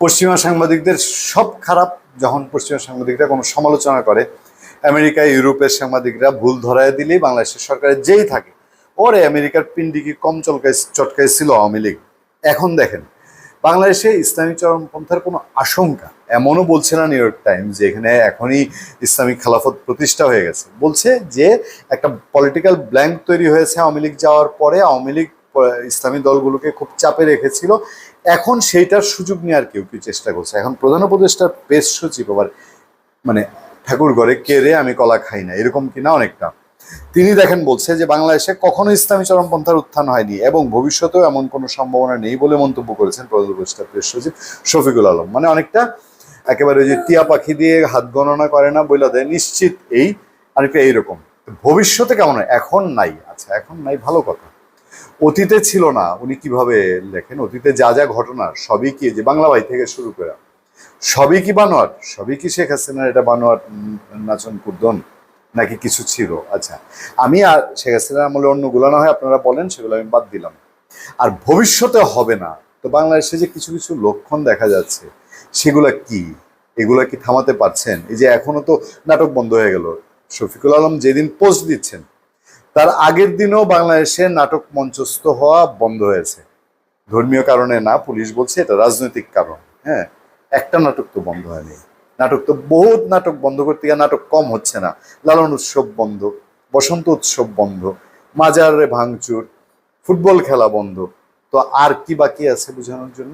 পশ্চিমা সাংবাদিকদের সব খারাপ। যখন পশ্চিমা সাংবাদিকরা কোনো সমালোচনা করে, আমেরিকা ইউরোপের সাংবাদিকরা ভুল ধরায় দিলেই বাংলাদেশের সরকারের যেই থাকে ওরে আমেরিকার পিন্ডি কি কম চটকায় ছিল আওয়ামী লীগ। এখন দেখেন বাংলাদেশে ইসলামী চরমপন্থার কোনো আশঙ্কা, এমনও বলছে না নিউ ইয়র্ক টাইমস যে এখানে এখনই ইসলামিক খেলাফত প্রতিষ্ঠা হয়ে গেছে। বলছে যে একটা পলিটিক্যাল ব্ল্যাঙ্ক তৈরি হয়েছে আওয়ামী লীগ যাওয়ার পরে। আওয়ামী লীগ ইসলামী দলগুলোকে খুব চাপে রেখেছিল, এখন সেইটার সুযোগ নেওয়ার কেউ চেষ্টা করছে। এখন প্রধান উপদেষ্টার প্রেস সচিব আবার মানে ঠাকুর ঘরে কে রে আমি কলা খাই না এরকম কিনা অনেকটা। তিনি দেখেন বলছে যে বাংলাদেশে কখনো ইসলামী চরমপন্থার উত্থান হয়নি এবং ভবিষ্যতেও এমন কোনো সম্ভাবনা নেই বলে মন্তব্য করেছেন প্রধান উপদেষ্টা প্রেস সচিব শফিকুল আলম। মানে অনেকটা একেবারে যে টিয়া পাখি দিয়ে হাত গণনা করে না বইলা দেয় নিশ্চিত, এই অনেকটা এইরকম। ভবিষ্যতে কেমন হয়? এখন নাই। আচ্ছা এখন নাই, ভালো কথা। অতীতে ছিল না, উনি কিভাবে লেখেন অতীতে যা যা ঘটনা সবই কি যে বাংলা ভাই থেকে শুরু করে সবই কি বানোয়াট? সবই কি শেখ হাসিনার এটা বানোয়াট নাচন কুর্দন নাকি কিছু ছিল? আচ্ছা আমি আর শেখ হাসিনার আমলে অন্যগুলো না হয় আপনারা বলেন, সেগুলো আমি বাদ দিলাম। আর ভবিষ্যতে হবে না তো বাংলাদেশে যে কিছু কিছু লক্ষণ দেখা যাচ্ছে সেগুলা কি? এগুলা কি থামাতে পারছেন? এই যে এখনো তো নাটক বন্ধ হয়ে গেল। শফিকুল আলম যেদিন পোস্ট দিচ্ছেন তার আগের দিনও বাংলাদেশে নাটক মঞ্চস্থ হওয়া বন্ধ হয়েছে। ধর্মীয় কারণে না, পুলিশ বলছে এটা রাজনৈতিক কারণ। হ্যাঁ, একটা নাটক তো বন্ধ হয়নি। নাটক তো বহুত নাটক বন্ধ করতে গিয়ে নাটক কম হচ্ছে না। লালন উৎসব বন্ধ, বসন্ত উৎসব বন্ধ, মাজারে ভাঙচুর, ফুটবল খেলা বন্ধ। তো আর কি বাকি আছে বোঝানোর জন্য?